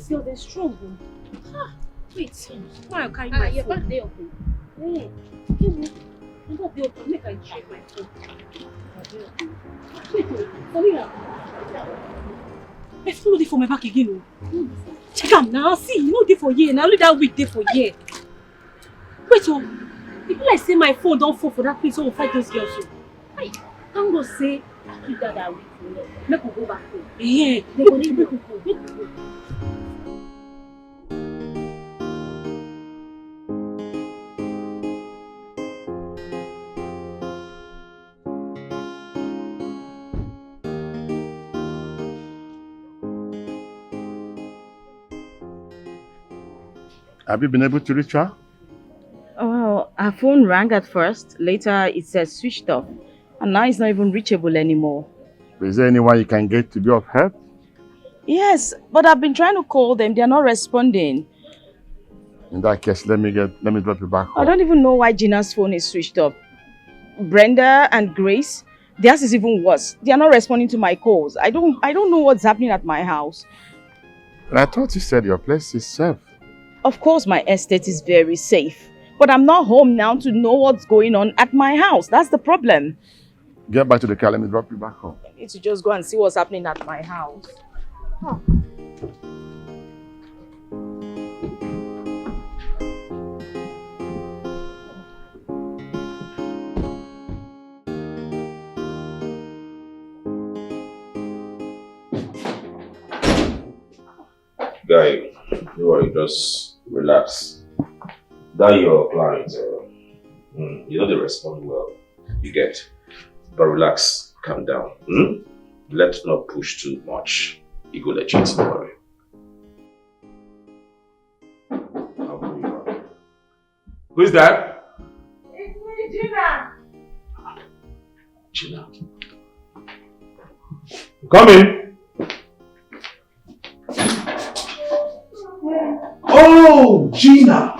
still they're strong. Ah, wait. Why I carry my your phone? back there open. Hey, give me. I'm not there open. Make I check my phone. Wait, Samira. It's not there for my back again. Check am now. See, you know there for here. Now only that week there for here. Wait, oh. If like say my phone don't fall for that place, so we'll fight those girls. So. Hey, don't go say I keep that week. Make we go back home. Yeah, make we go. Have you been able to reach her? Well, her phone rang at first. Later, it said switched off. And now it's not even reachable anymore. Is there anyone you can get to be of help? Yes, but I've been trying to call them. They're not responding. In that case, let me drop you back home. I don't even know why Gina's phone is switched off. Brenda and Grace, theirs is even worse. They are not responding to my calls. I don't know what's happening at my house. I thought you said your place is safe. Of course, my estate is very safe. But I'm not home now to know what's going on at my house. That's the problem. Get back to the car. Let me drop you back home. I need to just go and see what's happening at my house. Huh. Guy, don't worry, just relax. That your client, you know they respond well, you get. But relax, calm down. Let's not push too much. You go legit, don't worry. I'll bring you up. Who's that? It's me, Gina. Gina. Come in. Oh, Gina!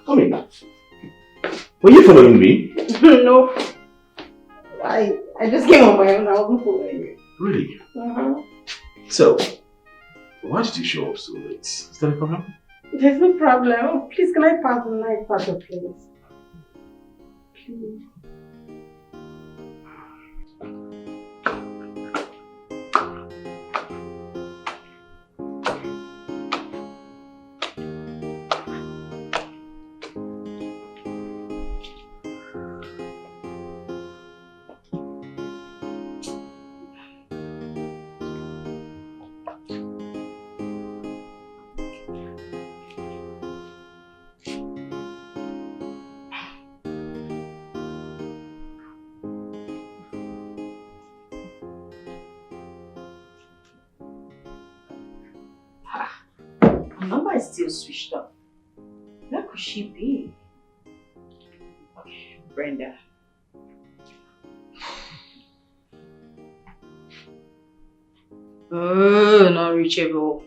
Come in. Were you following me? No. I just came on my own. I wasn't following you. Really? So, why did you show up so late? Is that a problem? There's no problem. Oh, please, can I pass the night part of please? Please. Still switched off. Where could she be? Okay, Brenda. Oh, not reachable.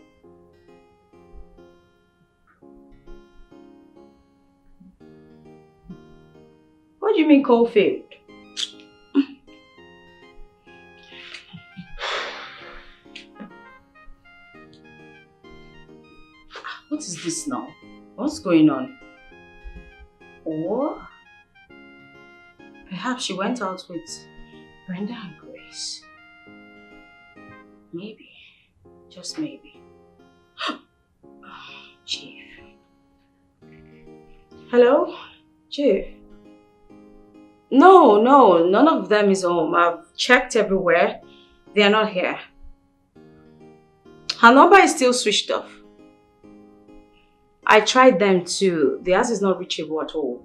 What do you mean call failed? What is this now? What's going on? Or perhaps she went out with Brenda and Grace. Maybe. Just maybe. Chief. Hello? Chief? No, none of them is home. I've checked everywhere. They are not here. Her number is still switched off. I tried them too. The house is not reachable at all.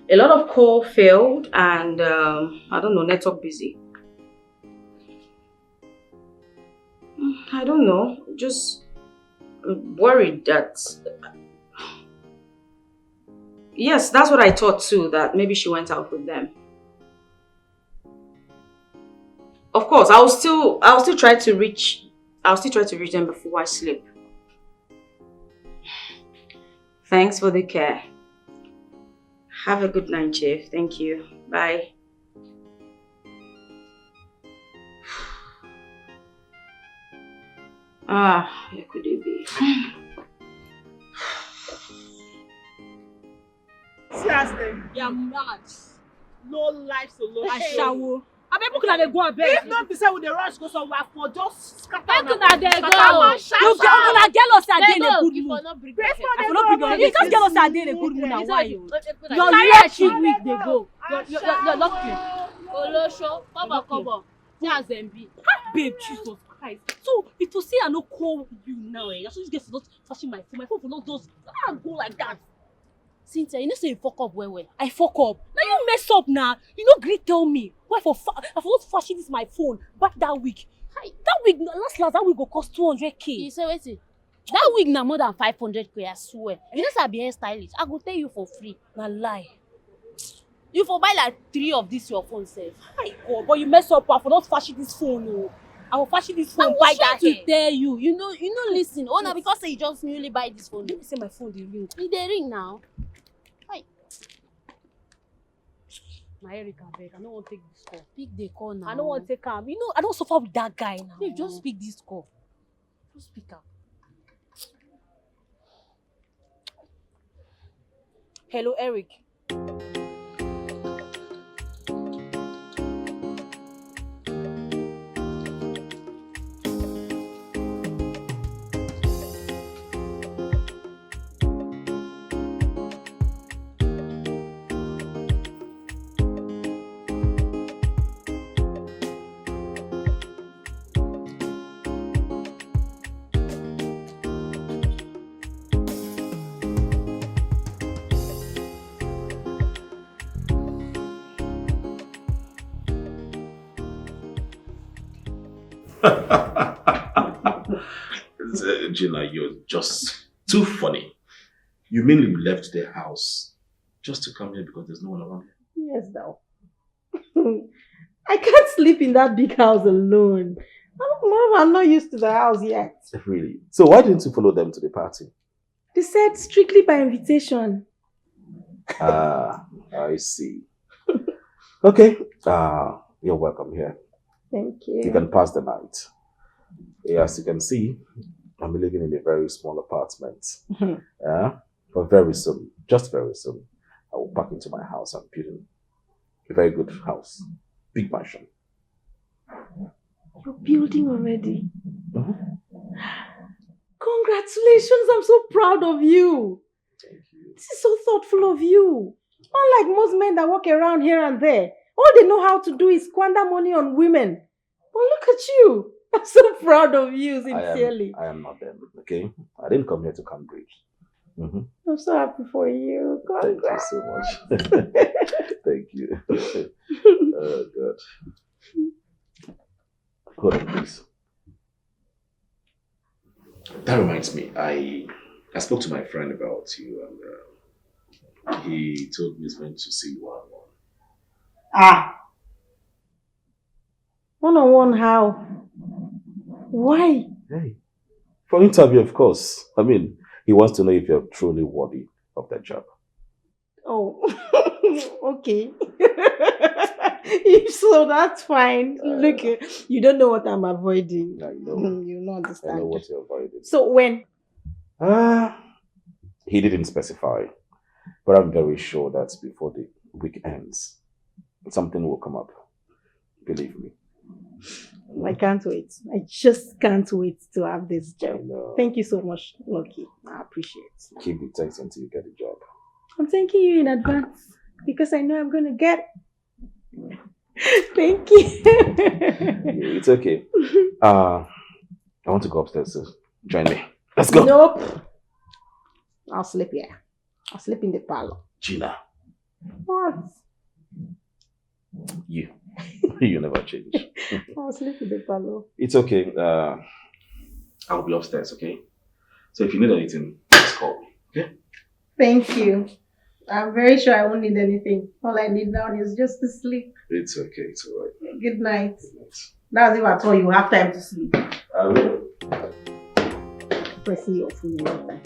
A lot of call failed and I don't know, network busy. I don't know, just worried that... Yes, that's what I thought too, that maybe she went out with them. Of course, I'll still try to reach them before I sleep. Thanks for the care. Have a good night, Chief. Thank you. Bye. Where could it be? See us then. You're mad. No life solution. I shall. I mean, people can go and bed. If not, be say with the rush go somewhere for just scatter. Make una dey go. You get us a day in a good mood. I for not bring you just get us a day in a good mood now. Why you? Your leadership week they go. You're lucky. Olosho, come. Just them be. Babe, Jesus Christ. So if to say I no call you now, I just get to not flashing my phone. My phone will not just go like that. Cynthia, you know say you fuck up well. I fuck up. Now you mess up now. You no gree tell me. Why I for not flashing this my phone back that week. That week last that week go cost 200k. You say wait. That week na more than 500k, I swear. You know say I be hairstylist. I go tell you for free. Na lie. You for buy like 3 of this your phone self. My God, but you mess up. I for not flashing this phone. Oh. I will flash this phone. I was that trying to tell you. You know, listen. Oh, now because say you just newly buy this phone. Let me say my phone dey ring. It dey ring now. Hi. My Erica, beg. I don't want to take this call. Pick the call now. I don't want to take him. You know, I don't suffer with that guy now. Babe, just pick this call. Just pick up. Hello, Eric. Gina, you're just too funny. You mean you left the house just to come here because there's no one around here? Yes, though. I can't sleep in that big house alone. I'm not used to the house yet. Really? So why didn't you follow them to the party? They said strictly by invitation. Ah, I see. Okay. You're welcome here. Thank you. You can pass the night. As you can see, I'm living in a very small apartment. Yeah? But very soon, just very soon, I will pack into my house and build a very good house. Big mansion. You're building already? Congratulations, I'm so proud of you. Thank you. This is so thoughtful of you. Unlike most men that walk around here and there, all they know how to do is squander money on women. But look at you. I'm so proud of you, sincerely. I am not them, okay? I didn't come here to Cambridge. I'm so happy for you. Congrats. Thank you so much. Thank you. Oh, God. Hold on, please. That reminds me, I spoke to my friend about you and he told me he's going to see you one-on-one. One-on-one how? Why? Hey, for interview, of course. I mean, he wants to know if you're truly worthy of that job. Oh, okay. If so, that's fine. Look, you don't know what I'm avoiding. I know. You don't understand. I know what you're avoiding. So when? He didn't specify, but I'm very sure that before the week ends, something will come up. Believe me. I can't wait. I just can't wait to have this job. Thank Thank you so much, Lucky. I appreciate it. Keep the thanks until you get the job. I'm thanking you in advance because I know I'm going to get it. Thank you. It's okay. I want to go upstairs, so join me. Let's go. Nope. I'll sleep here. I'll sleep in the parlor. Gina. What? You. You never change. I'll sleep in the parlor. It's okay. I'll be upstairs, okay? So if you need anything, just call me, okay? Thank you. I'm very sure I won't need anything. All I need now is just to sleep. It's okay. It's all right. Good night. Good night. That's if at all you have time to sleep. I will. Pressing your phone all the time.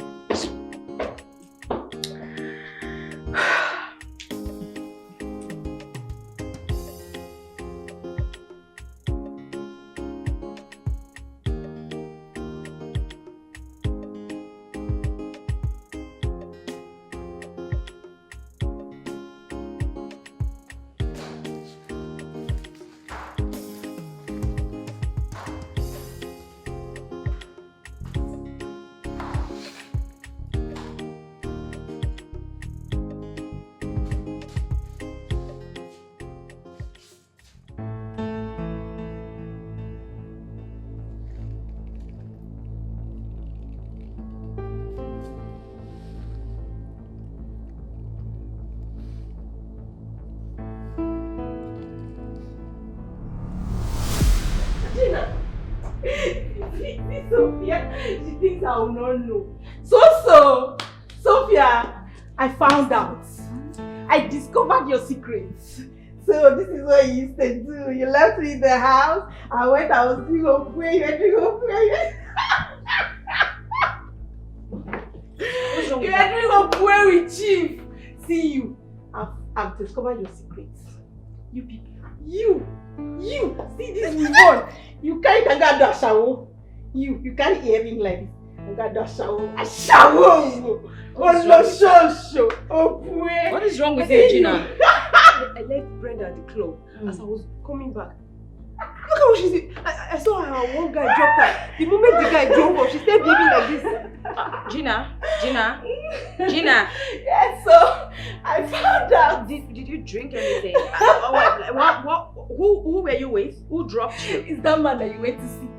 She thinks I will not know. So, Sophia, I found out. I discovered your secrets. So this is what you used to do. You left me in the house. I was doing okay. You were doing okay. You were doing okay with Chief. See you. I've discovered your secrets. You people. You. See this one. You can't get that shower. You can't hear me like this. I got that shower. A shower. Oh no, show. Oh boy. What is wrong with you, Gina? I left Brenda at the club as I was coming back. Look at what she said. I saw her, one guy dropped her. The moment the guy drove off, she started behaving like this. Gina. Yes, so I found out. Did you drink anything? Who were you with? Who dropped you? It's that man that you went to see.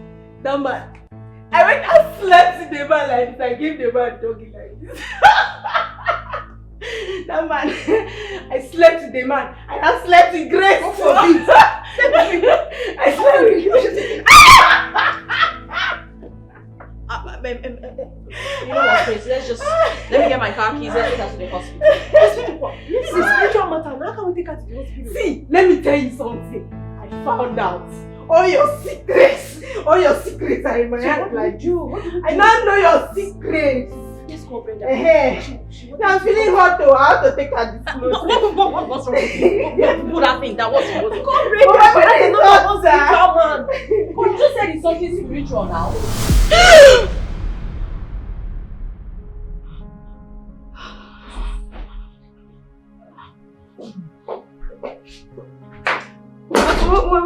That man. I went and slept with the man like this. I gave the man doggy like this. That man. I slept with the man. I slept with Grace. Go for it. I slept with Grace. You know what, Grace? Let me get my car keys. Let's take her to the hospital. This is a spiritual matter. How can we take her to the hospital? See, let me tell you something. I found out. All your secrets are in my hand like you. I now know your secrets. Let's go, Brenda. I'm feeling hot though. I have to take her this clothes. What's wrong with you? Put that thing down. What's wrong with you? Go, Brenda. Brenda is not spiritual man. But you just said it's something spiritual now.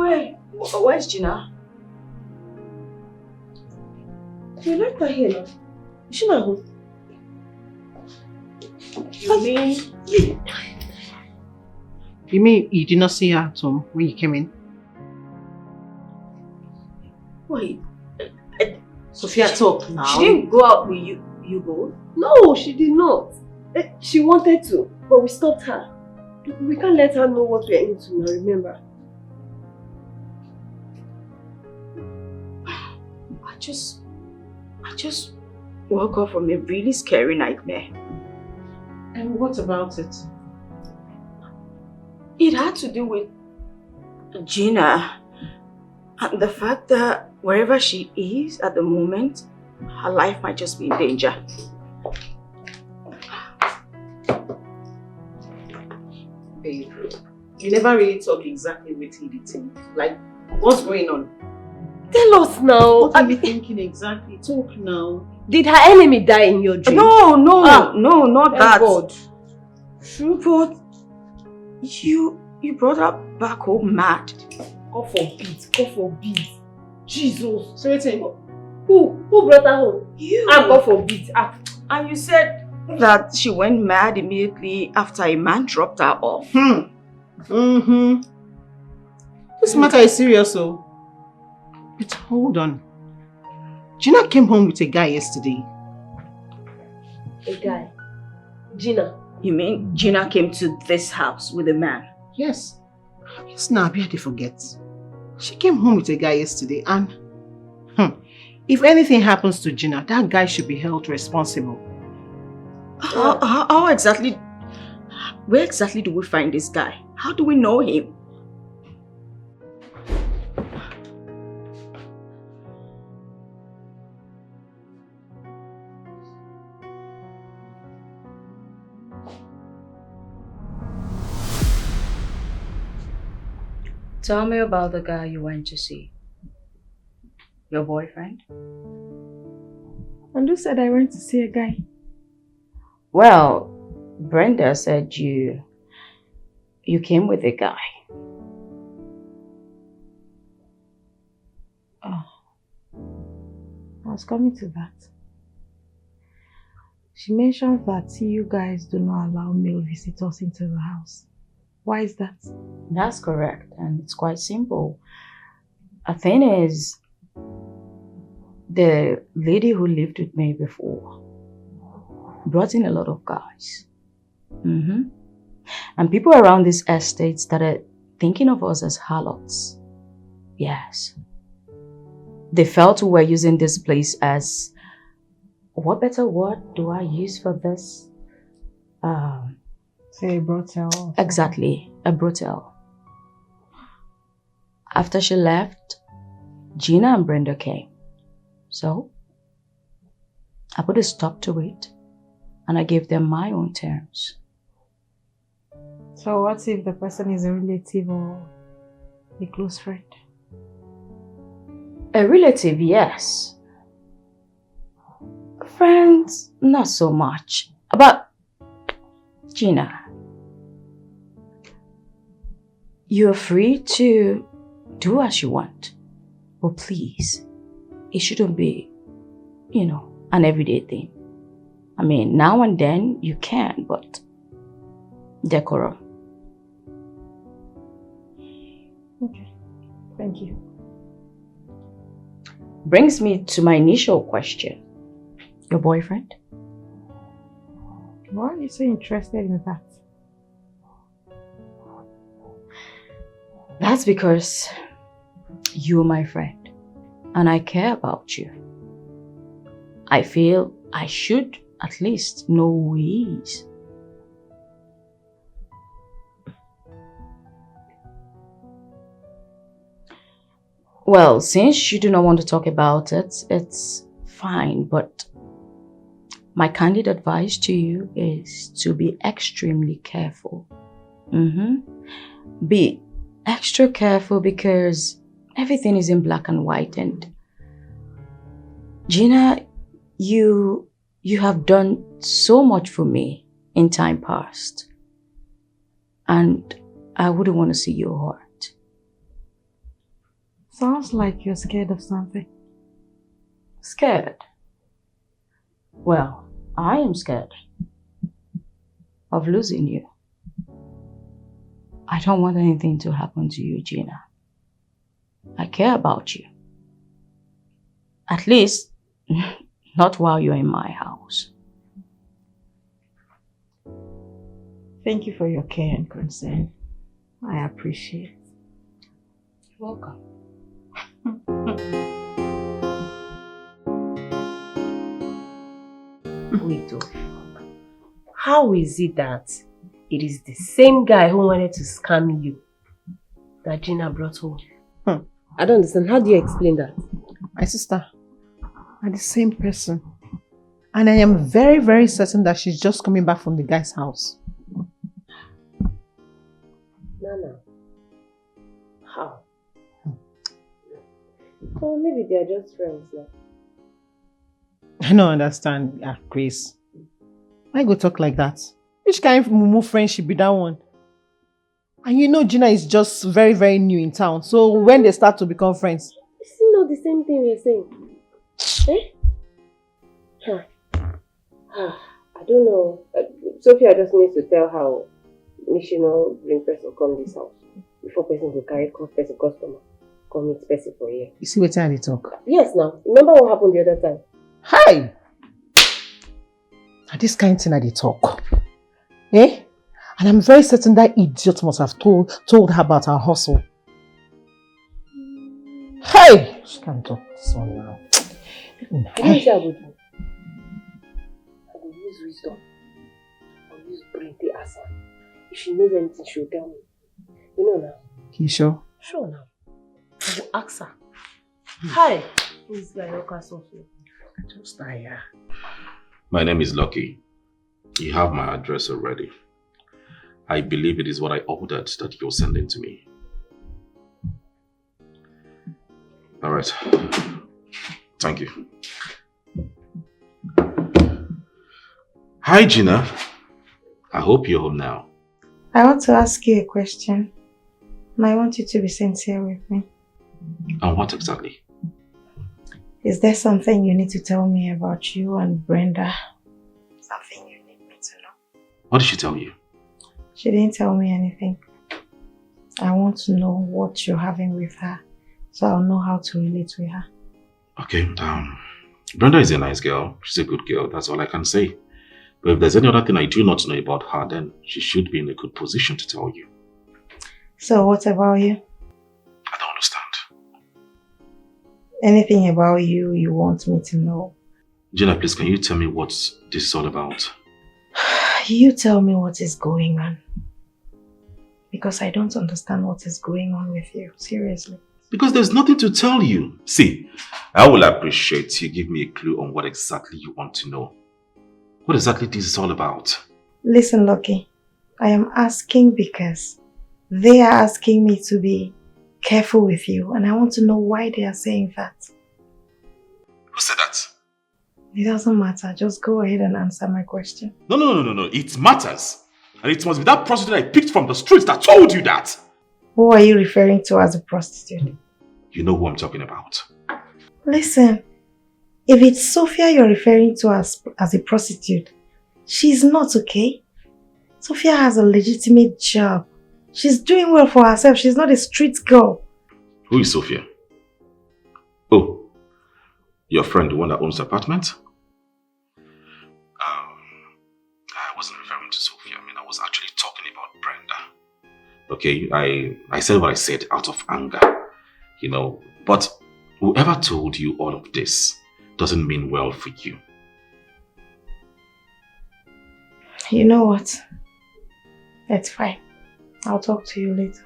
Wait. Where's Gina? You left her here now. Is she not home? You mean you did not see her at home when you came in? Wait. Sophia, talk now. She didn't go out with you both? No, she did not. She wanted to, but we stopped her. We can't let her know what we're into now, remember? I just woke up from a really scary nightmare. And what about it? It had to do with Gina and the fact that wherever she is at the moment, her life might just be in danger. Babe, you never really talk exactly what he did think. Like, what's going on? Tell us now. What are you thinking exactly? Talk now. Did her enemy die in your dream? No, not that. God. True, but you brought her back home mad. God forbid. Jesus. So wait a minute. Who brought her home? You. God forbid. And you said that she went mad immediately after a man dropped her off. This matter is serious, so. But hold on. Gina came home with a guy yesterday. A guy? Gina? You mean Gina came to this house with a man? Yes. Yes, now I did forget. She came home with a guy yesterday and if anything happens to Gina, that guy should be held responsible. How exactly? Where exactly do we find this guy? How do we know him? Tell me about the guy you went to see. Your boyfriend? And who said I went to see a guy? Well, Brenda said you came with a guy. Oh, I was coming to that. She mentioned that you guys do not allow male visitors into the house. Why is that? That's correct, and it's quite simple. The thing is, the lady who lived with me before brought in a lot of guys. And people around this estate started thinking of us as harlots. Yes. They felt we were using this place as what better word do I use for this? Say brothel. Exactly, a brothel. After she left, Gina and Brenda came. So, I put a stop to it and I gave them my own terms. So what if the person is a relative or a close friend? A relative, yes. Friends, not so much. But, Gina, you're free to do as you want. But please, it shouldn't be, an everyday thing. I mean, now and then you can, but decorum. Okay, thank you. Brings me to my initial question. Your boyfriend? Why are you so interested in that? That's because you're my friend and I care about you. I feel I should at least know who he is. Well, since you do not want to talk about it, it's fine, but my candid advice to you is to be extremely careful. Be extra careful because everything is in black and white, and Gina, you have done so much for me in time past, and I wouldn't want to see you hurt. Sounds like you're scared of something. Scared? Well, I am scared of losing you. I don't want anything to happen to you, Gina. I care about you. At least, not while you're in my house. Thank you for your care and concern. I appreciate it. You're welcome. Wait, how is it that it is the same guy who wanted to scam you that Gina brought home? I don't understand. How do you explain that? My sister, are the same person. And I am very, very certain that she's just coming back from the guy's house. Nana. How? Oh, maybe they are just friends now. I don't understand, Grace. Why go talk like that? Which kind of mumu friendship be that one? And you know Gina is just very, very new in town. So when they start to become friends... It's not the same thing we're saying. Eh? I don't know. Sophia just needs to tell how missional bring person come this house before person will carry person customer come meet person for here. You see what time they talk? Yes, now. Remember what happened the other time? Hi! This kind of thing that they talk. Eh? And I'm very certain that idiot must have told her about her hustle. Hey! She can't talk this one now. You know what I will do? I will use wisdom. I will use brain to ask her. If she knows anything, she will tell me. You know now. You sure? Sure now. I will ask her. Hi! This guy, Just here. My name is Lucky. You have my address already. I believe it is what I ordered that you're sending to me. Alright. Thank you. Hi, Gina. I hope you're home now. I want to ask you a question. And I want you to be sincere with me. And what exactly? Is there something you need to tell me about you and Brenda? Something you need me to know? What did she tell you? She didn't tell me anything. I want to know what you're having with her, so I'll know how to relate with her. Okay, Brenda is a nice girl. She's a good girl. That's all I can say. But if there's any other thing I do not know about her, then she should be in a good position to tell you. So what about you? I don't understand. Anything about you want me to know? Gina, please, can you tell me what this is all about? You tell me what is going on. Because I don't understand what is going on with you. Seriously. Because there's nothing to tell you. See, I will appreciate you give me a clue on what exactly you want to know. What exactly this is all about? Listen, Lucky. I am asking because they are asking me to be careful with you. And I want to know why they are saying that. Who said that? It doesn't matter. Just go ahead and answer my question. No. It matters. And it must be that prostitute I picked from the streets that told you that. Who are you referring to as a prostitute? You know who I'm talking about. Listen, if it's Sophia you're referring to as a prostitute, she's not, okay? Sophia has a legitimate job. She's doing well for herself. She's not a street girl. Who is Sophia? Oh, your friend, the one that owns the apartment? I wasn't referring to Sophia. I mean, I was actually talking about Brenda. Okay, I said what I said out of anger, you know, but whoever told you all of this doesn't mean well for you. You know what? It's fine. I'll talk to you later.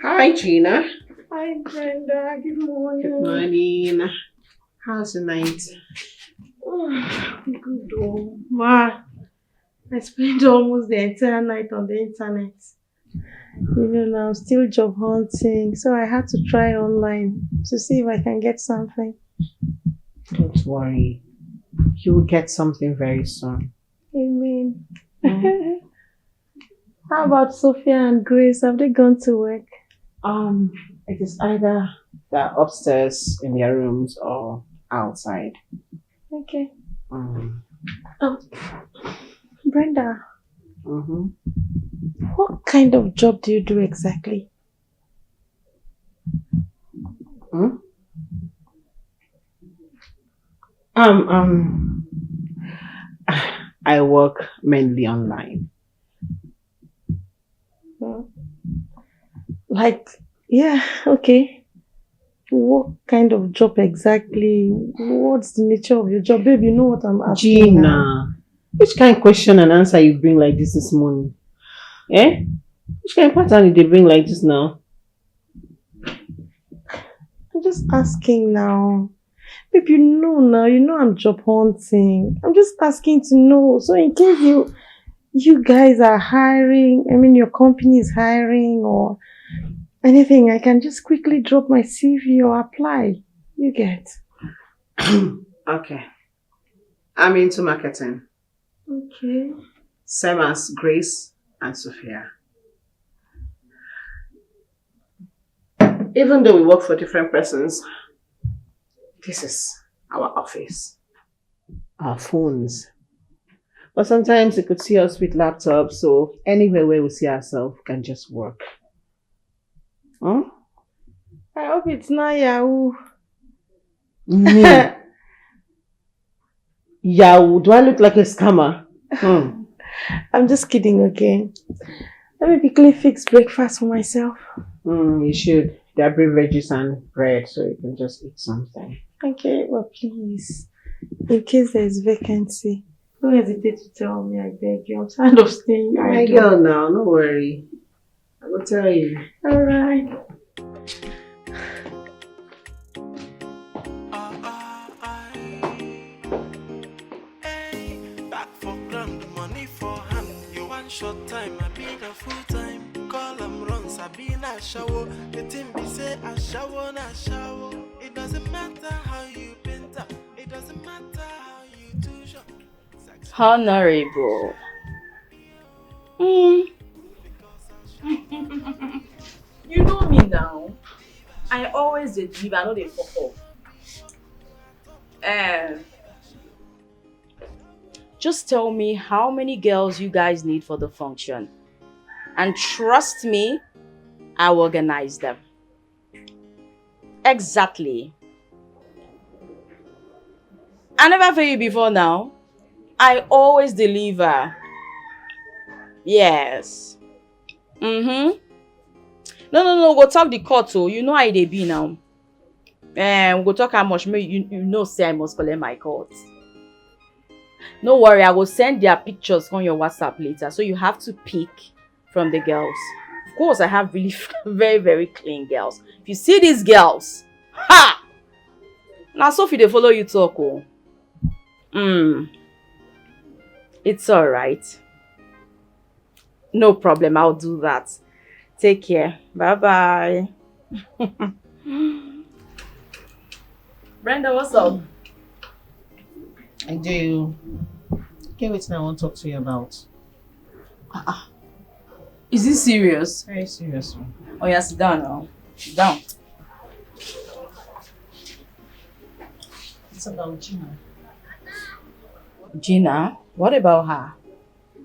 Hi, Gina. Hi, Brenda. Good morning. Good morning. How's the night? Oh, good though. Ma, I spent almost the entire night on the internet. You know, now I'm still job hunting, so I had to try online to see if I can get something. Don't worry. You will get something very soon. Amen. How about Sophia and Grace? Have they gone to work? It is either they're upstairs in their rooms or outside. Okay. Brenda. What kind of job do you do exactly? I work mainly online. Like, yeah, okay. What kind of job exactly? What's the nature of your job? Babe, you know what I'm asking. Gina, now. which kind of question and answer you bring like this morning? Eh? Which kind of pattern did they bring like this now? I'm just asking now. Babe, you know I'm job hunting. I'm just asking to know. So in case you guys are hiring, I mean your company is hiring or anything, I can just quickly drop my CV or apply. You get? Okay. I'm into marketing. Okay. Same as Grace and Sophia. Even though we work for different persons, this is our office. Our phones. But sometimes you could see us with laptops, so anywhere where we see ourselves can just work. Huh? I hope it's not Yahoo. Me? Yahoo? Do I look like a scammer? I'm just kidding, okay? Let me quickly fix breakfast for myself. You should. There are veggies and bread, so you can just eat something. Okay, well please, in case there is vacancy, don't hesitate to tell me, I beg you. I'm tired of staying My idle. girl now, no worry. I will tell you. Alright. Back for ground, money for hand. You want short time, I be the full time. Call them runs, I be na shower. The thing be say I shower, na shower. It doesn't matter how you paint up. It doesn't matter how you do shop. Honorable. You know me now. I always dey give, I know they fuck up. Just tell me how many girls you guys need for the function. And trust me, I'll organize them. Exactly. I never failed you before now. I always deliver. Yes. Mm-hmm. No, go talk the court, so you know how they be now. We go talk how much you know say I must collect my court. No worry, I will send their pictures on your WhatsApp later, so you have to pick from the girls. Of course, I have really very, very clean girls. If you see these girls, ha! Now Sophie, they follow you talk, oh. It's alright. No problem, I'll do that. Take care. Bye-bye. Brenda, what's up? I do. Okay, wait now, I want to talk to you about. Is this serious? Very serious. Oh yeah, sit down now. Sit down. It's about Gina. Gina? What about her?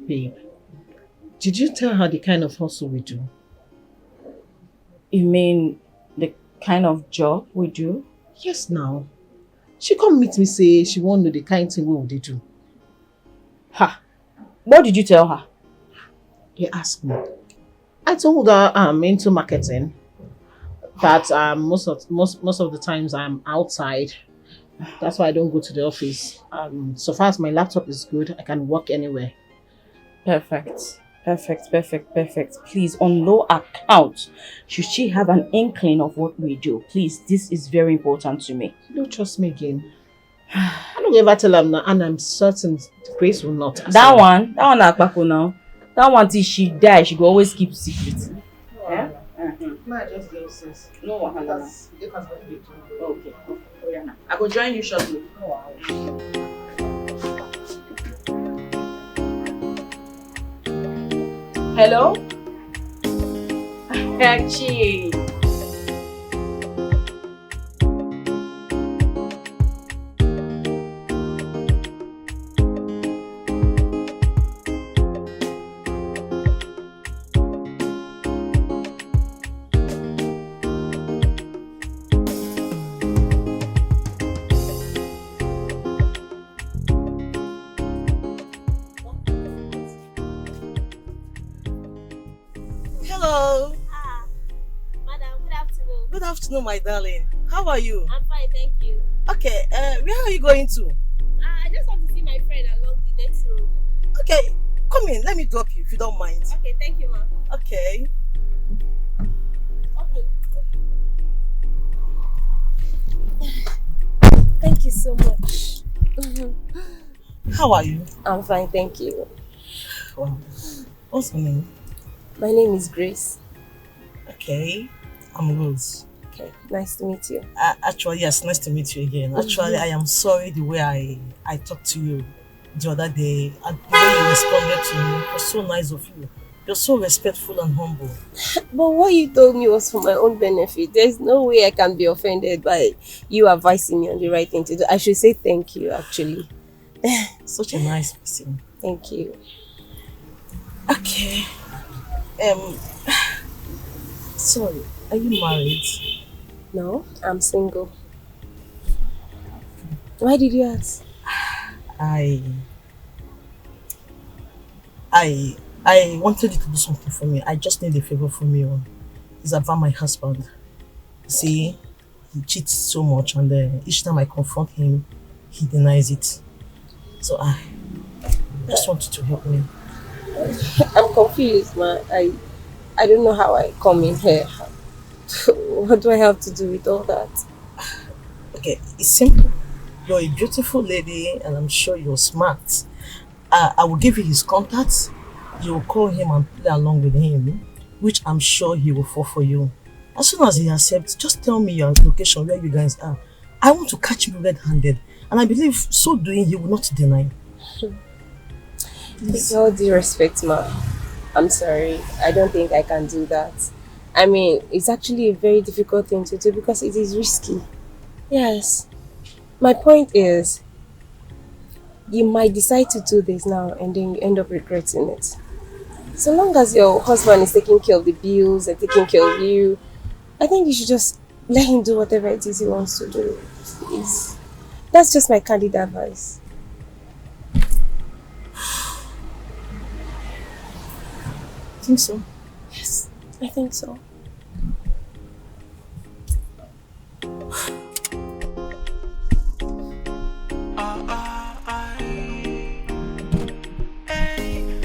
Babe, did you tell her the kind of hustle we do? You mean the kind of job we do? Yes, now. She come meet me say she won't know the kind thing we would do. Ha! What did you tell her? You asked me. I told her I'm into marketing. That most of the times I'm outside. That's why I don't go to the office. So far as my laptop is good, I can work anywhere. Perfect. Please, on no account should she have an inkling of what we do. Please, this is very important to me. You don't trust me again. I don't ever tell her now, and I'm certain Grace will not. That one Akpako now. That one till she die, she will always keep secret. Yeah? Just go sis. No wahala. Okay. I will join you shortly. Hello? Chi. Hello. Madam, good afternoon. Good afternoon, my darling. How are you? I'm fine, thank you. Okay, where are you going to? I just want to see my friend along the next road. Okay, come in. Let me drop you if you don't mind. Okay, thank you, ma'am. Okay. Thank you so much. How are you? I'm fine, thank you. Wow. What's your name? My name is Grace. Okay, I'm Rose. Okay, nice to meet you. Actually, yes, nice to meet you again. Actually, I am sorry the way I talked to you the other day. And the way you responded to me, it was so nice of you. You're so respectful and humble. But what you told me was for my own benefit. There's no way I can be offended by you advising me on the right thing to do. I should say thank you, actually. Such a nice person. Thank you. Okay. Sorry, are you married? No, I'm single. Why did you ask? I wanted you to do something for me. I just need a favor from you. It's about my husband. See, he cheats so much, and each time I confront him, he denies it. So I just want you to help me. I'm confused, man. I don't know how I come in here. What do I have to do with all that? Okay, it's simple. You're a beautiful lady, and I'm sure you're smart. I will give you his contacts. You will call him and play along with him, which I'm sure he will fall for you. As soon as he accepts, just tell me your location, where you guys are. I want to catch him red-handed, and I believe so doing he will not deny. With all due respect, ma, I'm sorry. I don't think I can do that. I mean, it's actually a very difficult thing to do because it is risky. Yes. My point is, you might decide to do this now and then you end up regretting it. So long as your husband is taking care of the bills and taking care of you, I think you should just let him do whatever it is he wants to do. Please. That's just my candid advice. Think so? Yes, I think so.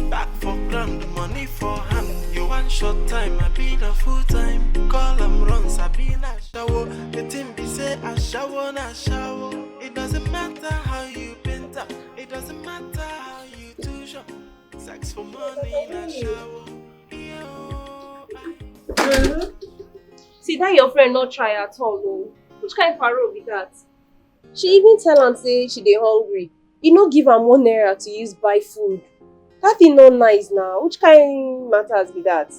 Back for ground, the money for hand. You want short time, I be the full time. Call them runs, I be na shower. The team be say I shower, na shower. It doesn't matter how you bend up. It doesn't matter how you do shop. Sex for money, na shower. See, that your friend not try at all, though. Which kind of pharaoh be that? She even tell am say she dey hungry. You no give am ₦1 to use buy food. That thing not nice now. Which kind matters be that?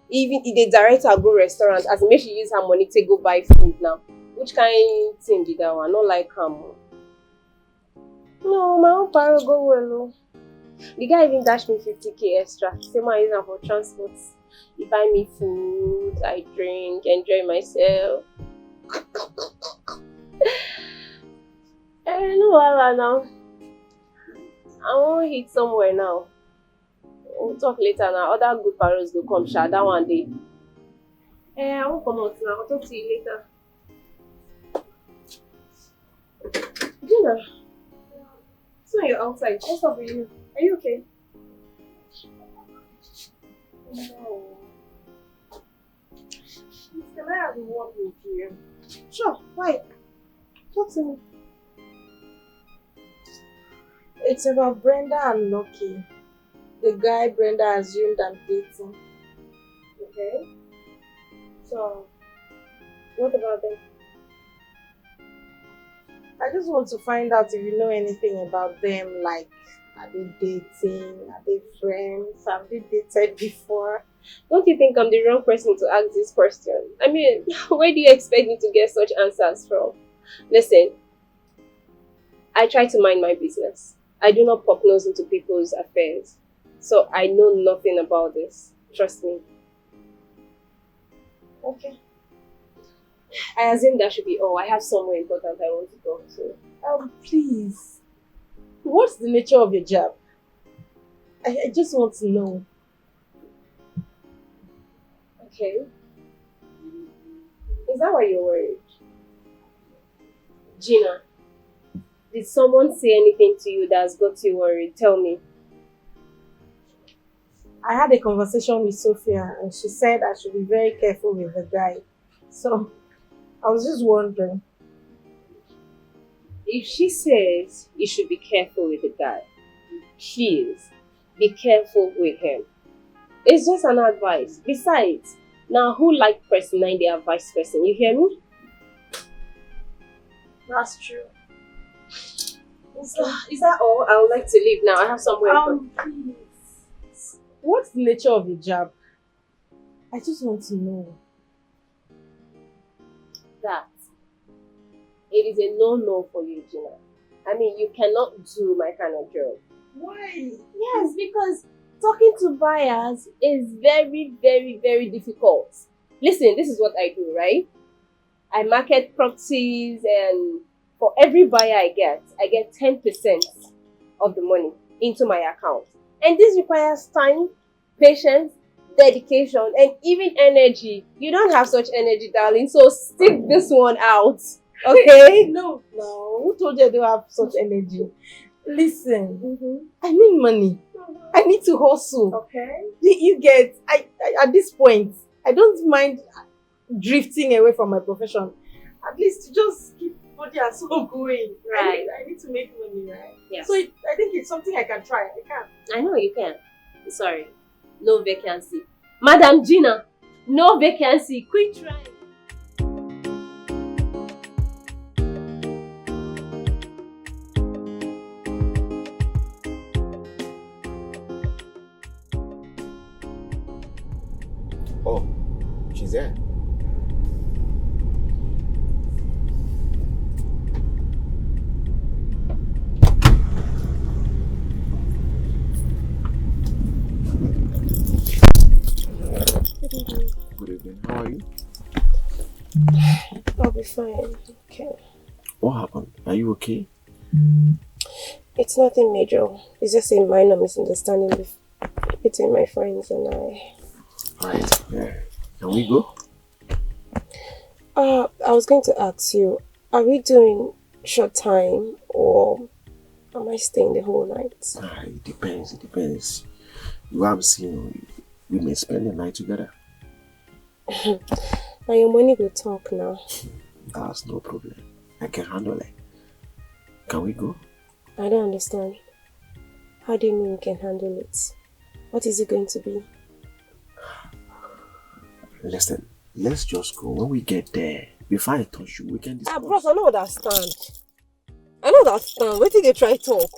Even if they direct her go restaurant, as in make she use her money to go buy food now. Which kind thing be that one? Not like her. No, my own pharaoh go well. The guy even dashed me 50k extra. Say I use am for transport. He buy me food, I drink, enjoy myself. No wahala now. I won't hit somewhere now. We'll talk later now. Other good parents will come, sha. That one day. I won't come out now. I'll talk to you later. Gina, so you're outside. What's up with you? Are you okay? No. Can I have a word with you? Sure, why? Talk to me. It's about Brenda and Lucky. The guy Brenda assumed I'm dating. Okay. So, what about them? I just want to find out if you know anything about them, like, are they dating? Are they friends? Have they dated before? Don't you think I'm the wrong person to ask this question? I mean, where do you expect me to get such answers from? Listen, I try to mind my business. I do not poke nose into people's affairs. So I know nothing about this. Trust me. Okay. I assume that should be all. I have somewhere important I want to go to. Please. What's the nature of your job? I just want to know. Okay. Is that why you're worried? Gina, did someone say anything to you that's got you worried? Tell me. I had a conversation with Sophia and she said I should be very careful with the guy. So, I was just wondering. If she says you should be careful with the guy, please be careful with him. It's just an advice. Besides, now who like person 9 they advice person? You hear me? That's true. Is that all? I would like to leave now. I have somewhere to go. Please. What's the nature of your job? I just want to know. That it is a no-no for you, Gina. I mean, you cannot do my kind of job. Why? Yes, because talking to buyers is very, very, very difficult. Listen, this is what I do, right? I market properties and for every buyer I get 10% of the money into my account. And this requires time, patience, dedication, and even energy. You don't have such energy, darling, so stick this one out, okay? No. Who told you I don't have such energy? Listen, I need money. I need to hustle. Okay. You get, at this point, I don't mind drifting away from my profession. At least to just keep body and soul going. Right. I need to make money, right? Yes. So I think it's something I can try. I can. I know you can. Sorry. No vacancy. Madam Gina, no vacancy. Quit trying. Oh, she's there. How are you? I'll be fine. Okay. What happened? Are you okay? It's nothing major. It's just a minor misunderstanding between my friends and I. Alright, yeah. Can we go? I was going to ask you, are we doing short time or am I staying the whole night? It depends. You have seen, we may spend the night together. Now your money will talk now. That's no problem. I can handle it. Can we go? I don't understand. How do you mean you can handle it? What is it going to be? Listen, let's just go. When we get there, before I touch you, we can discuss. Bros, I don't understand. I don't understand. Wait till they try talk.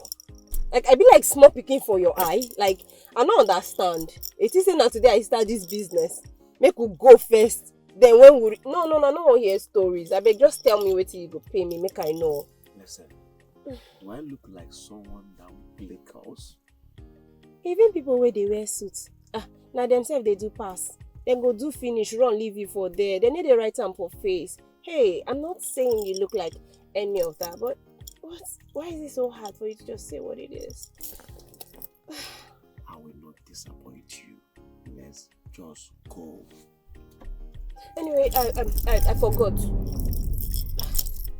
Like, I be like small picking for your eye. Like, I don't understand. It isn't that today I start this business. Make we go first. Then when we... No, I don't want to hear stories. I beg, just tell me what you go pay me. Make I know. Listen, do I look like someone that will play cows? Even people where they wear suits. Now themselves they do pass. They go do finish, run, leave you for there. They need a right hand for face. Hey, I'm not saying you look like any of that, but why is it so hard for you to just say what it is? I will not disappoint you. Let's just go. Anyway, I forgot.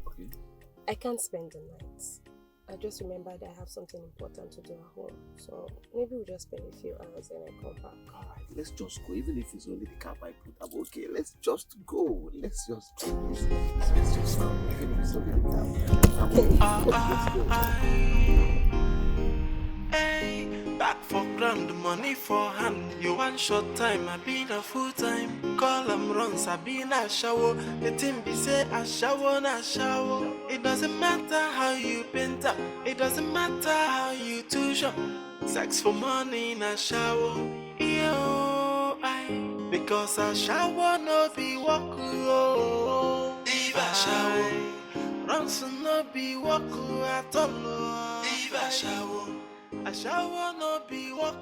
Okay. I can't spend the night. I just remembered I have something important to do at home. So maybe we'll just spend a few hours and I come back. Alright, let's just go. Even if it's only the cab I put up, okay, let's just go. Let's just go. Let's just go. Even if it's only the cab. Let's go. Hey, back for ground, money for hand. You want short time, I been a full time. Call them runs, I been a shower. The team be say a shower, na shower. It doesn't matter how you bent up. It doesn't matter how you too short. Sex for money in a shower. Yo, because a shower no be walk. Leave a shower. Runs no be walk at all. Leave a shower. A shower no be walk.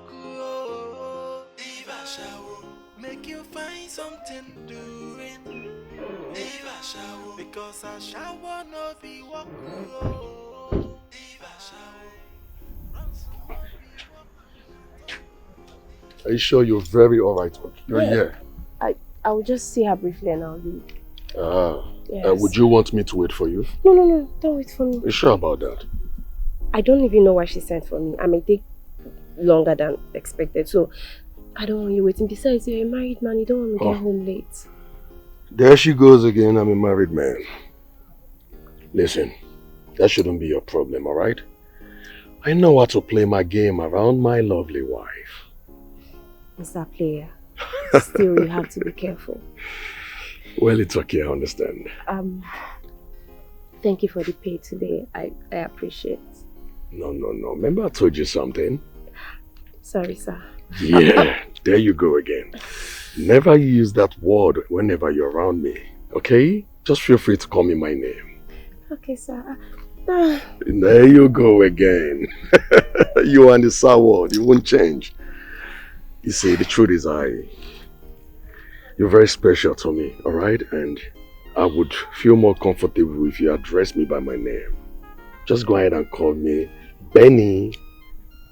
Leave a shower. Make you find something doing. Leave a shower. Because a shower no be walk. Leave a shower. Are you sure you're very alright? You're here. I will just see her briefly and I'll leave. Yes. Would you want me to wait for you? No, don't wait for me. Are you sure about that? I don't even know why she sent for me. I may take longer than expected, so I don't want you waiting. Besides, you're a married man, you don't want me to get home late. There she goes again, I'm a married man. Listen, that shouldn't be your problem, alright? I know how to play my game around my lovely wife. Mr. Player, still you have to be careful. Well, it's okay, I understand. Thank you for the pay today. I appreciate. No. Remember I told you something? Sorry, sir. Yeah, there you go again. Never use that word whenever you're around me, okay? Just feel free to call me my name. Okay, sir. There you go again. You and the sour word, you won't change. You see, the truth is you're very special to me, alright? And I would feel more comfortable if you address me by my name. Just go ahead and call me Benny.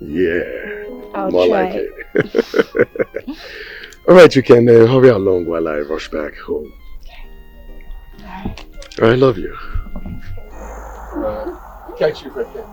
Yeah. I'll more try. like it. Alright, you can hurry along while I rush back home. I love you. Catch you right there.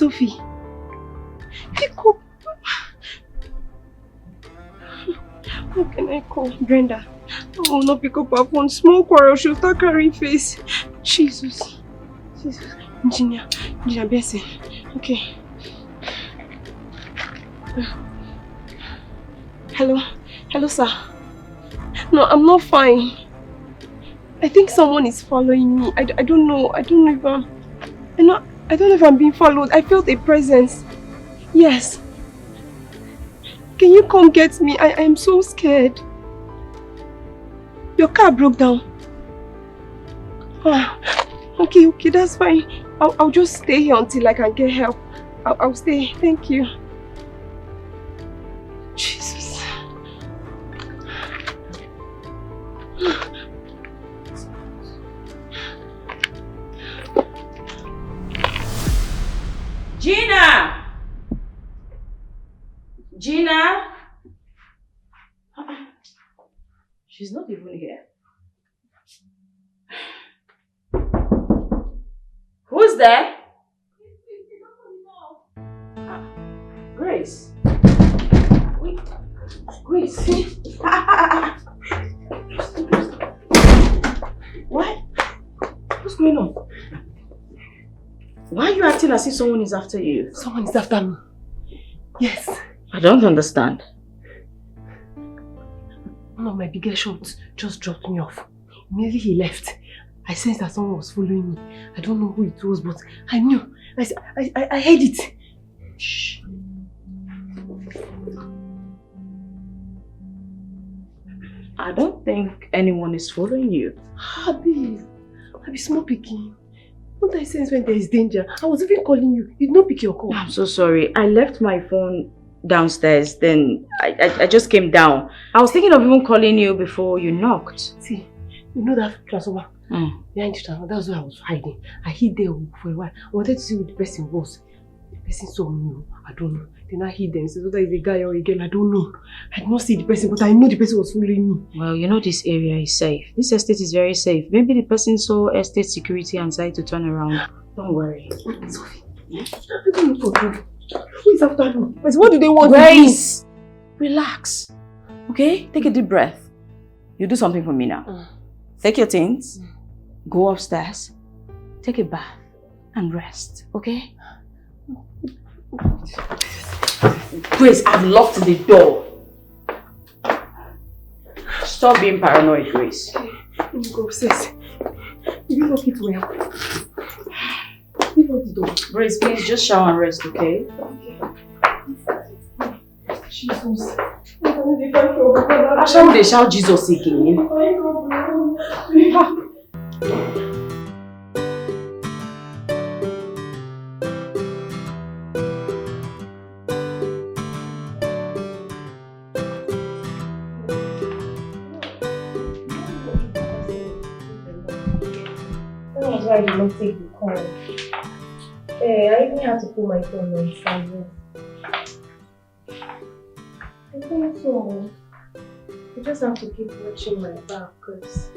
Sophie. Pick up. How can I call Brenda? I will not pick up her phone. Small quarrel, she'll start carrying face. Jesus. Engineer Benson. Okay. Hello, sir. No, I'm not fine. I think someone is following me. I don't know. I don't know if I'm being followed. I felt a presence. Yes. Can you come get me? I am so scared. Your car broke down. Ah, okay, that's fine. I'll just stay here until I can get help. I'll stay. Thank you. Jesus. Gina! She's not even here. Who's there? Grace. Wait. Grace. What? What's going on? Why are you acting as if someone is after you? Someone is after me. Yes. I don't understand. One of my biggest shots just dropped me off. Immediately he left. I sensed that someone was following me. I don't know who it was, but I knew. I heard it. Shh. I don't think anyone is following you. Abi small picking. Don't I sense when there is danger? I was even calling you. You did not pick your call. I'm so sorry. I left my phone downstairs, then I just came down. I was thinking of even calling you before you knocked. See, you know that transformer? Behind the transformer, that's where I was hiding. I hid there for a while. I wanted to see who the person was. The person saw me. I don't know. Then I hid them. So whether it's a guy or a girl, I don't know. I did not see the person, but I know the person was following me. Well, you know this area is safe. This estate is very safe. Maybe the person saw estate security and decided to turn around. Don't worry. Sophie, I don't know for you. Who is after me? What do they want? Grace! Relax. Okay? Take a deep breath. You do something for me now. Take your things. Go upstairs. Take a bath. And rest. Okay? Grace, I've locked the door. Stop being paranoid, Grace. Let me go upstairs. You lock it well. Leave out the door. Grace, please just shower and rest, okay? Jesus. How shall they shout Jesus again? That's why I did not take the call. I even had to put my phone on silent. I think so. I just have to keep watching my back because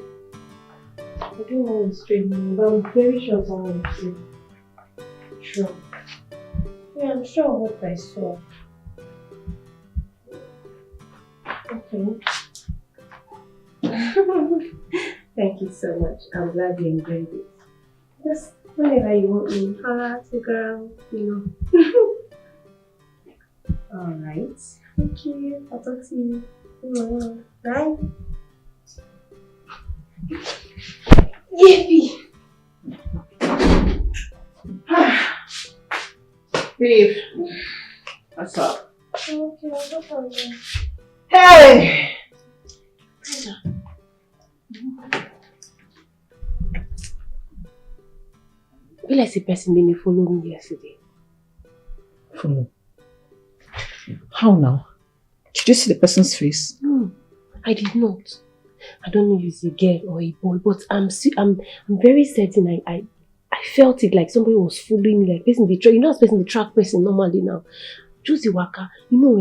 I don't know what's training, but I'm very sure someone will see. Sure. Yeah, I'm sure of what I saw. Okay. Thank you so much. I'm glad you enjoyed it. Just whenever you want me, girl, you know. Alright. Thank you. I'll talk to you. Bye. Yippee! Babe, what's up? Okay, I'll go for you. Hey! I feel like the person made me follow me yesterday. Follow? How now? Did you see the person's face? No, I did not. I don't know if it's a girl or a boy, but I'm very certain I felt it like somebody was following me, like person the track. You know, as person the track person normally now. Just the waka. You know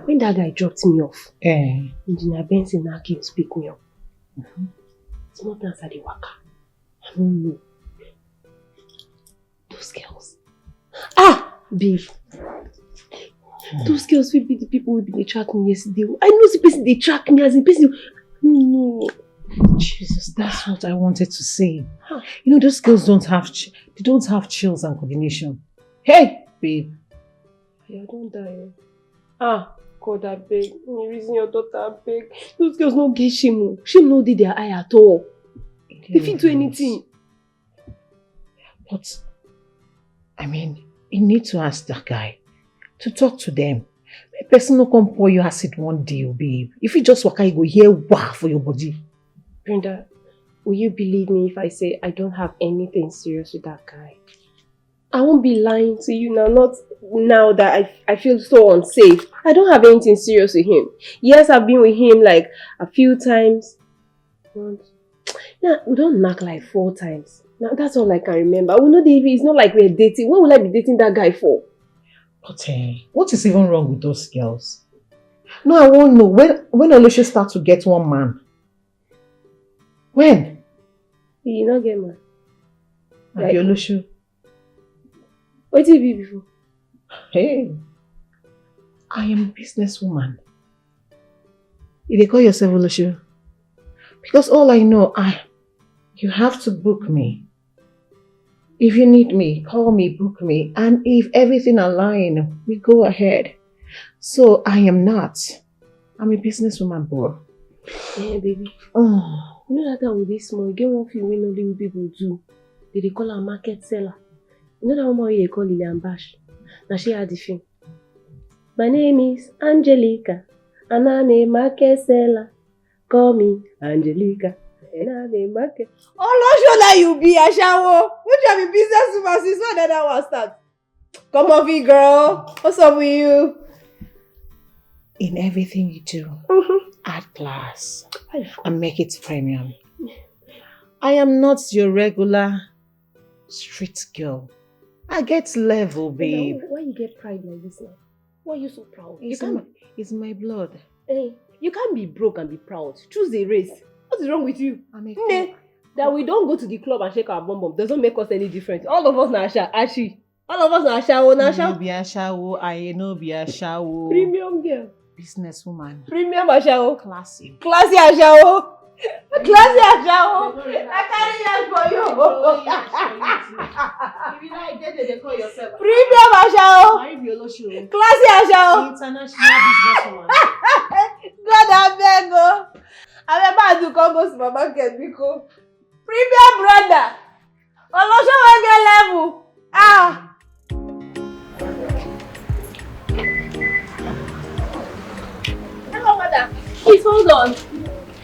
when that guy dropped me off, Engineer Benson now came to pick me up. It's not answer the waka. I don't know. Those girls. Babe, those girls will be the people who be track me yesterday. I know the person they track me as a person. No. Jesus, that's what I wanted to say. You know, those girls don't have chills and coordination. Hey, babe. Yeah, don't die. God, I beg. Me reason your daughter, I beg. Those girls no get shame. Shame no did their eye at all. They fit do anything. But, I mean, you need to ask that guy to talk to them. A person no come pour you acid one day, babe. If you just walk out, you go hear wah for your body. Brenda, will you believe me if I say I don't have anything serious with that guy? I won't be lying to you now, not now that I feel so unsafe. I don't have anything serious with him. Yes, I've been with him like a few times. Now, we don't knock like 4 times. Now, that's all I can remember. It's not like we're dating. What will I be dating that guy for? But what is even wrong with those girls? No, I won't know. When Alicia start to get one man? When? You not get man. Like Alicia. What did you be before? Hey, I am a businesswoman. You call yourself Alicia? Because all I know, you have to book me. If you need me, call me, book me. And if everything aligns, we go ahead. So I am not. I'm a businesswoman, bro. Yeah, baby. Oh. You know that time with this small, you get one film when Nollywood people do. They call her a market seller. You know that woman they call Lillian Bash. Now she had the film. My name is Angelica, and I'm a market seller. Call me Angelica, and I'm a market. Oh, no, sure that you be a shower. Would you have a business woman since when that one start? Come on, V girl. What's up with you? In everything you do, add class and make it premium. I am not your regular street girl. I get level, babe. Why you get pride like this now? Why are you so proud? It's my blood. Hey, you can't be broke and be proud. Choose a race. What is wrong with you? I'm a cook. That we don't go to the club and shake our bum doesn't make us any different. All of us now Ashi. All of us now Ashawo. You be Ashawo, I know be Ashawo. Premium girl. Businesswoman. Premium Ashawo. Classy. Classy Ashawo. Classy Ashawo. I carry that for you. If you like that, they call yourself. Premium Ashawo. Classy Ashawo. International businesswoman. God, I beg you. I remember to come go supermarket because premium brother. Olosho get level. Hello, madam. Please hold on.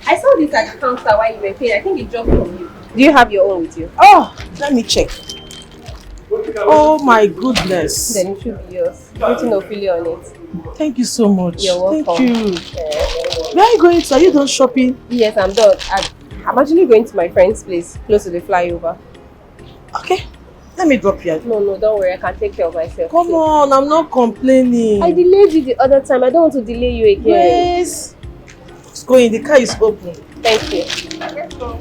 I saw this at the counter while you were paying. I think it dropped from you. Do you have your own with you? Oh, let me check. Oh my goodness. Then it should be yours. Written Ophelia on it. Thank you so much. You're welcome. Thank you. Where are you going to? Are you done shopping? Yes, I'm done. I'm actually going to my friend's place, close to the flyover. Okay. Let me drop you. No, don't worry. I can take care of myself. Come on, I'm not complaining. I delayed you the other time. I don't want to delay you again. Yes. Let's go in. The car is open. Thank you. Let's go.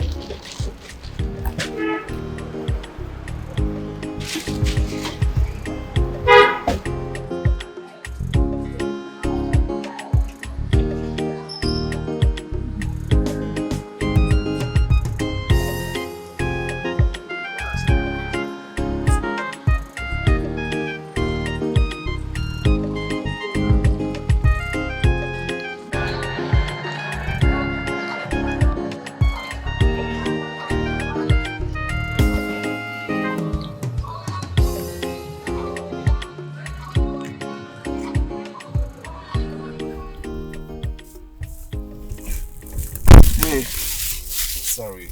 Sorry.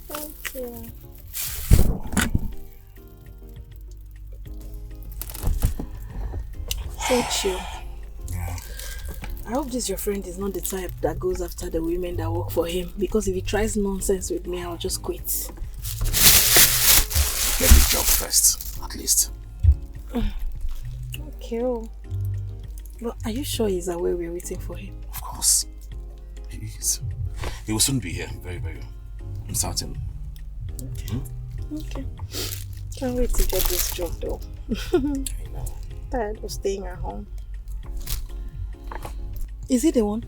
Thank you. So chill. Yeah. I hope this your friend is not the type that goes after the women that work for him, because if he tries nonsense with me, I'll just quit. Get the job first, at least. Okay. But are you sure he's aware we're waiting for him? Of course. He is. He will soon be here, very, very. I'm certain. Okay. Okay. can't wait to get this job though. I know. Tired of staying at home. Is he the one?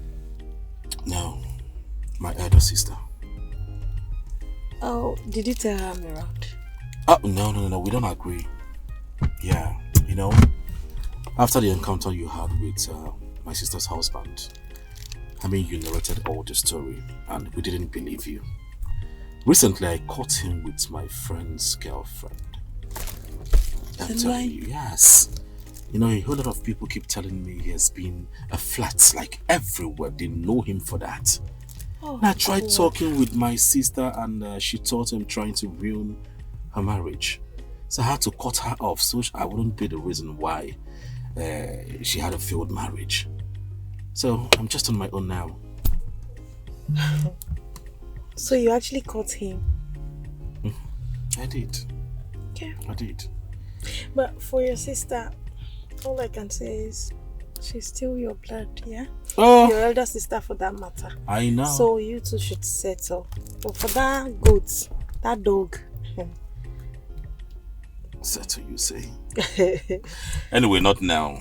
No, my elder sister. Oh, did you tell her I'm around? Oh, no, we don't agree. Yeah, after the encounter you had with my sister's husband, you narrated all the story and we didn't believe you. Recently, I caught him with my friend's girlfriend. I'm telling you, yes. A whole lot of people keep telling me he has been a flat, like everywhere. They know him for that. Oh, I tried talking with my sister and she thought I'm trying to ruin her marriage. So I had to cut her off so I wouldn't be the reason why she had a failed marriage. So I'm just on my own now. So you actually caught him? I did. Okay. I did. But for your sister, all I can say is she's still your blood, yeah? Oh. Your elder sister for that matter. I know. So you two should settle. But for that goat, that dog. Settle, you say? Anyway, not now.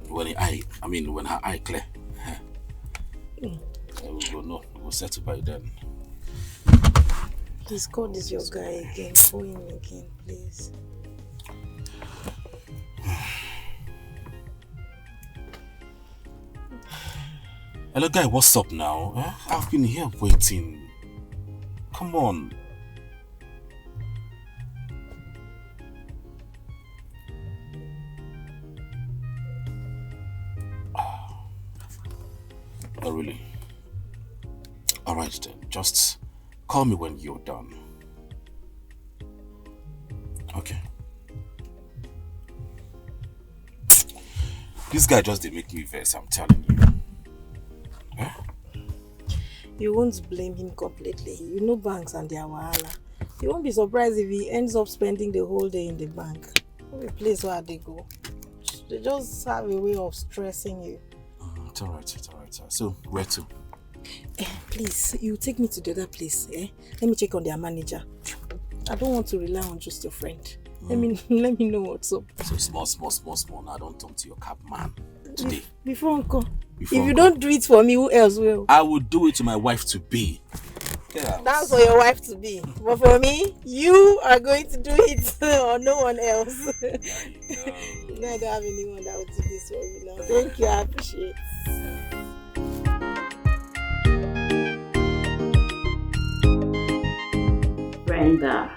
When her eye clear. We'll know. We'll settle by then. Please, God is your guy again. Call him again, please. Hello, guy. What's up now? I've been here waiting. Come on. Oh, really? Alright then, just call me when you're done. Okay. This guy just did make me vex, I'm telling you. Huh? You won't blame him completely. You know banks and their wahala. You won't be surprised if he ends up spending the whole day in the bank. What place where they go? They just have a way of stressing you. It's alright, sir. So, where to? Please, you take me to the other place, eh? Let me check on their manager. I don't want to rely on just your friend. Let me know what's up. So small. Now don't talk to your cab man today. Before Uncle. If you don't do it for me, who else will? I will do it to my wife to be. That's for your wife to be. But for me, you are going to do it or no one else. No, I don't have anyone that will do this for you now. Thank you, I appreciate it. Brenda,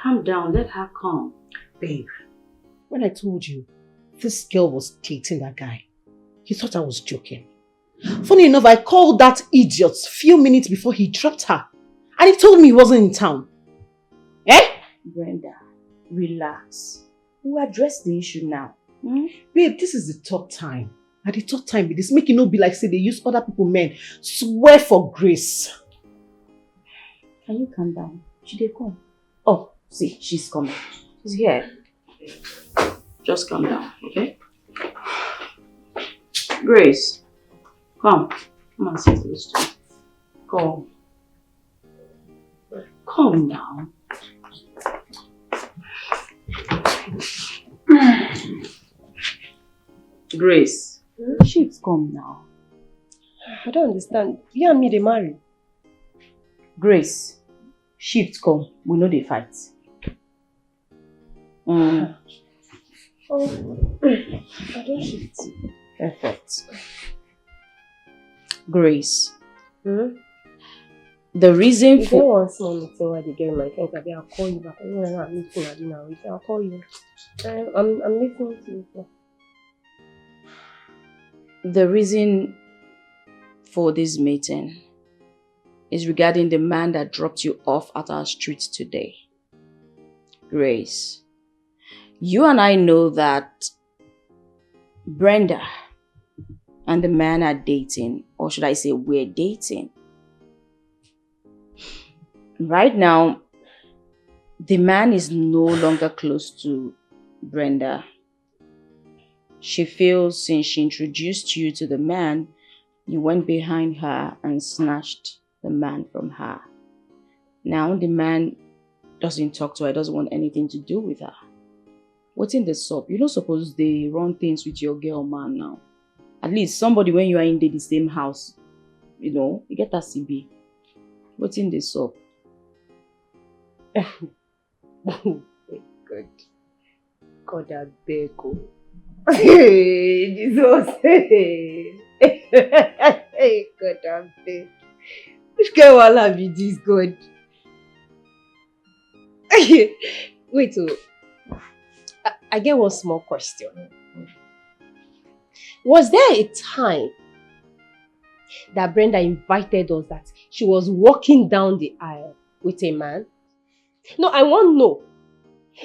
calm down, let her come. Babe, when I told you this girl was dating that guy, you thought I was joking. Funny enough, I called that idiot a few minutes before he dropped her. And he told me he wasn't in town. Eh? Brenda, relax. We'll address the issue now. Babe, this is the third time. At the third time, it is making no be like say they use other people men. Swear for grace. Can you calm down? She did come. Oh, see, she's coming. She's here. Just calm down, okay? Grace, come and sit close to me. Come. Come now. Grace, she's come now. I don't understand. You and me, they marry. Grace, shift come. We know they fight. Oh, I don't shift. Perfect. Grace. The reason if for... want small meeting where they get my things, I'll call you back. I don't know I'm meeting at dinner. I'll call you. I'm listening to you. The reason for this meeting is regarding the man that dropped you off at our street today. Grace, you and I know that Brenda and the man are dating, or should I say we're dating. Right now, the man is no longer close to Brenda. She feels since she introduced you to the man, you went behind her and snatched the man from her. Now the man doesn't talk to her, doesn't want anything to do with her. What's in the sub? You don't suppose they run things with your girl man now. At least somebody when you are in the same house, you know, you get that CB. What's in the sub? Good. God, I beg you. Hey, Jesus. Hey, God, I beg. Which girl will have you this good? Wait, I get one small question. Was there a time that Brenda invited us that she was walking down the aisle with a man? No, I want to know.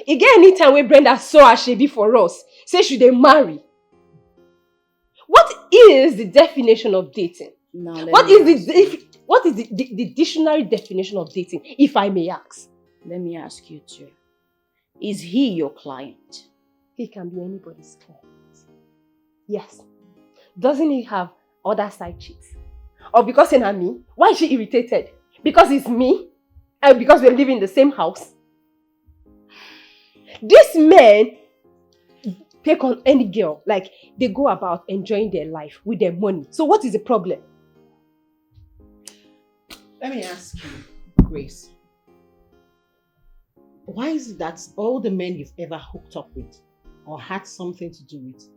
Again, any time when Brenda saw her shebi for us, say should they marry? What is the definition of dating? What is the dictionary definition of dating, if I may ask? Let me ask you too. Is he your client? He can be anybody's client. Yes. Doesn't he have other side chicks? Or because it's me? Why is she irritated? Because it's me? And because we're living in the same house? These men take on any girl. Like, they go about enjoying their life with their money. So what is the problem? Let me ask you, Grace. Why is it that all the men you've ever hooked up with or had something to do with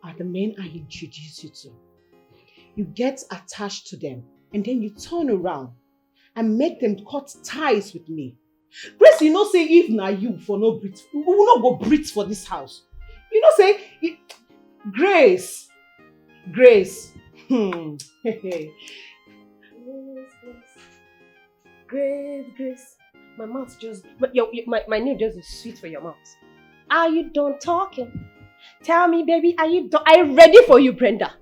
are the men I introduce you to? You get attached to them and then you turn around and make them cut ties with me. Grace, you know say if na you for no breathe, we will not go breathe for this house. You know say, Grace. Grace. Grace. My mouth just... My name just is sweet for your mouth. Are you done talking? Tell me, baby, are you done? Are you ready for you, Brenda?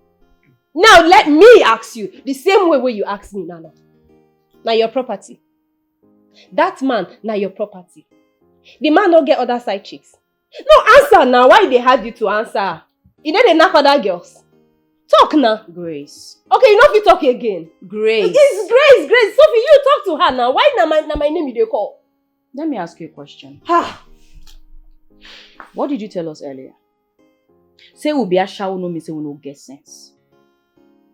Now let me ask you the same way you ask me, Nana. Now your property. That man, now your property. The man don't get other side chicks. No, answer now. Why they had you to answer? You know they knock other girls. Talk now. Grace. Okay, you know if you talk again. Grace. It's Grace. Sophie, you talk to her now. Why na my name you dey call? Let me ask you a question. What did you tell us earlier? Say we'll be a shower, no me say we no get sense.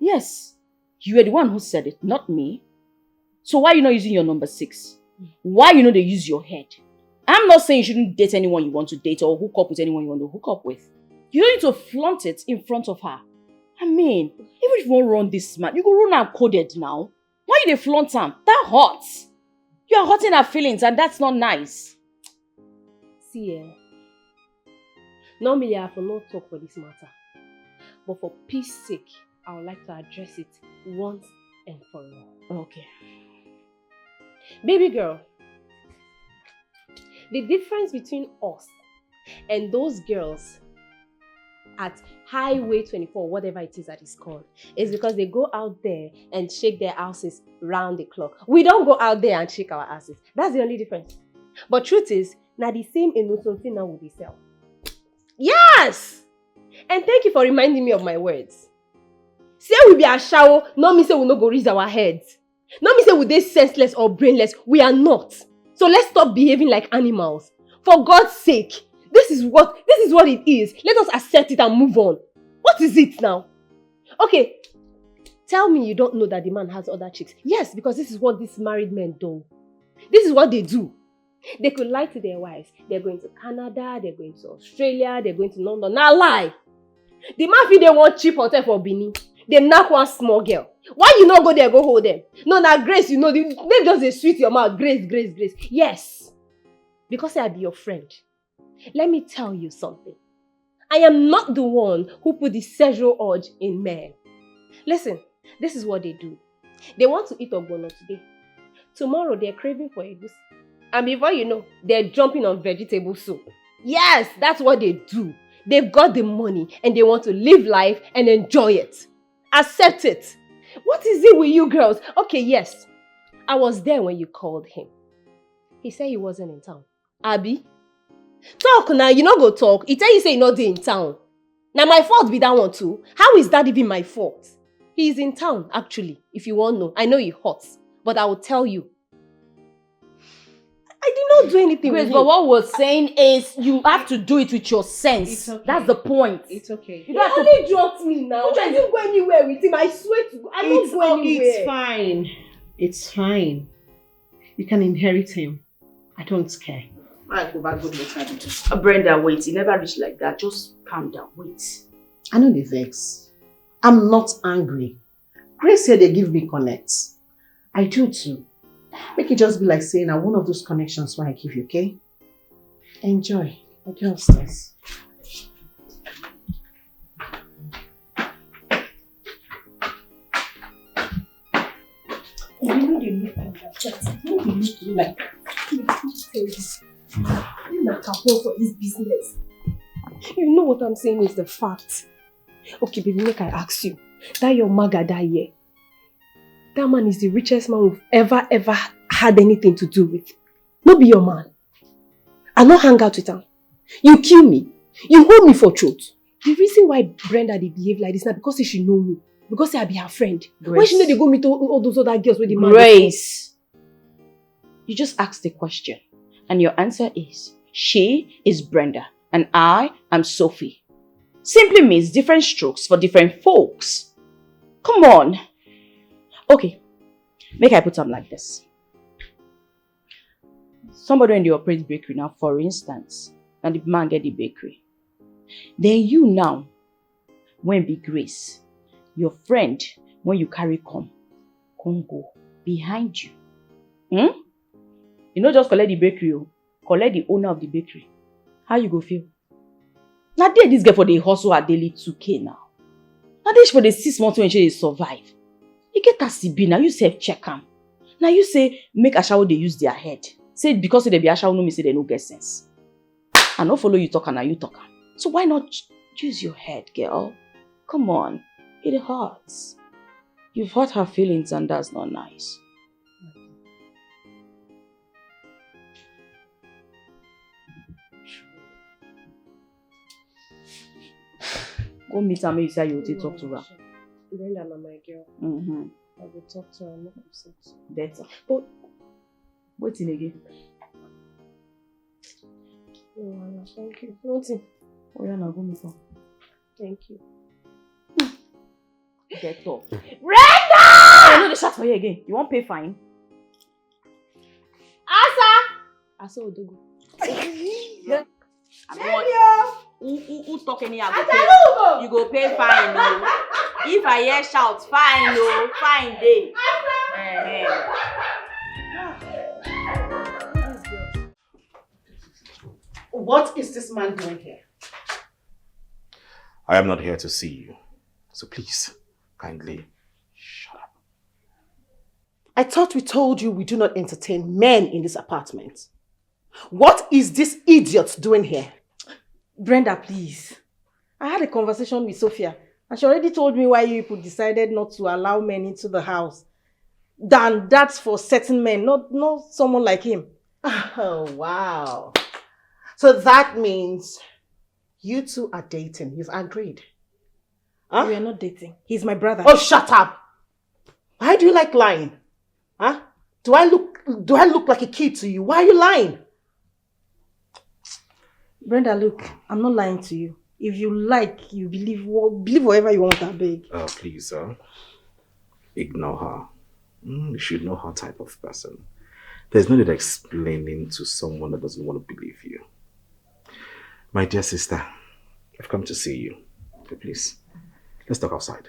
Yes, you were the one who said it, not me. So why you not using your number 6? Why you know they use your head? I'm not saying you shouldn't date anyone you want to date or hook up with anyone you want to hook up with. You don't need to flaunt it in front of her. I mean, even if you won't run this man, you go run her coded now. Why you dey flaunt him? That hurts. You are hurting her feelings and that's not nice. See, normally I have no talk for this matter. But for peace sake, I would like to address it once and for all. Okay. Baby girl, the difference between us and those girls at Highway 24, whatever it is that it's called, is because they go out there and shake their asses round the clock. We don't go out there and shake our asses. That's the only difference. But truth is, now the same something now will be sell. Yes! And thank you for reminding me of my words. Say we be a shower, not me say we no go raise our heads. Not me say we dey senseless or brainless. We are not. So let's stop behaving like animals. For God's sake. This is what it is. Let us accept it and move on. What is it now? Okay. Tell me you don't know that the man has other chicks. Yes, because this is what these married men do. This is what they do. They could lie to their wives. They're going to Canada, they're going to Australia, they're going to London. Now lie. The man feel they want cheap hotel for Benin. They knock one small girl. Why you not go there, go hold them? No, now Grace, you know, they just they sweet your mouth. Grace. Yes. Because I be your friend. Let me tell you something. I am not the one who put the sexual urge in men. Listen, this is what they do. They want to eat ogbono today. Tomorrow they're craving for egusi. And before you know, they're jumping on vegetable soup. Yes, that's what they do. They've got the money and they want to live life and enjoy it. Accept it. What is it with you girls? Okay, yes. I was there when you called him. He said he wasn't in town. Abby? Talk now, you not go talk. He tell you say he not in town. Now my fault be that one too. How is that even my fault? He is in town, actually, if you want to know. I know he hurts, but I will tell you. I did not do anything Grace, with but him. what we're saying is you have to do it with your sense. It's okay. That's the point. It's okay. He only dropped me now. I didn't go anywhere with him. I swear to God. I don't go anywhere. It's fine. It's fine. You can inherit him. I don't care. I go back, go to Brenda, wait. You never reach like that. Just calm down. Wait. I know the vex. I'm not angry. Grace said they give me connects. I do too. Make it just be like saying I'm one of those connections where I give you, okay? Enjoy. I go upstairs. You know they look like that. You know they look like that. You not capable for this business. You know what I'm saying is the fact. Okay, baby, make I ask you. That your maga that year. That man is the richest man we've ever had anything to do with. No be your man. I not hang out with him. You kill me. You hold me for truth. The reason why Brenda they behave like this now because she know me. Because I be her friend. Grace. Why she know they go meet all those other girls with the man? Grace. You just asked the question. And your answer is, she is Brenda and I am Sophie. Simply means different strokes for different folks. Come on. Okay, make I put something like this. Somebody in the operate bakery now, for instance, and the man get the bakery. Then you now, when be Grace, your friend, when you carry come go behind you. You not just collect the bakery, collect the owner of the bakery. How you go feel? Now there this girl for the hustle her daily 2K now. Now this for the 6 months when she survive. You get a CB now, you say check them. Now you say make Ashawo they use their head. Say because they be Ashawo no me say they no get sense. I no follow you talk and you talk. So why not use your head, girl? Come on, it hurts. You've hurt her feelings and that's not nice. Go meet her, make you say you will talk to her. Brenda na my girl. I will talk to her, I'm not upset. Better. But what's in again? No, Anna, thank you. Nothing. Oh yeah, now go meet her. Thank you. Get up. Brenda! I know the shot for you again. You won't pay fine. Asa Odogo. Yeah. Who talk anyhow? You go pay fine, no. If I hear shout, fine, no, fine day. What is this man doing here? I am not here to see you. So please, kindly, shut up. I thought we told you we do not entertain men in this apartment. What is this idiot doing here? Brenda, please. I had a conversation with Sophia and she already told me why you people decided not to allow men into the house. Dan, that's for certain men, not someone like him. Oh, wow. So that means you two are dating. You've agreed. Huh? We are not dating. He's my brother. Oh, shut up. Why do you like lying? Huh? Do I look like a kid to you? Why are you lying? Brenda, look, I'm not lying to you. If you like, you believe whatever you want, I beg. Please, ignore her. You should know her type of person. There's no need explaining to someone that doesn't want to believe you. My dear sister, I've come to see you. Okay, please, let's talk outside.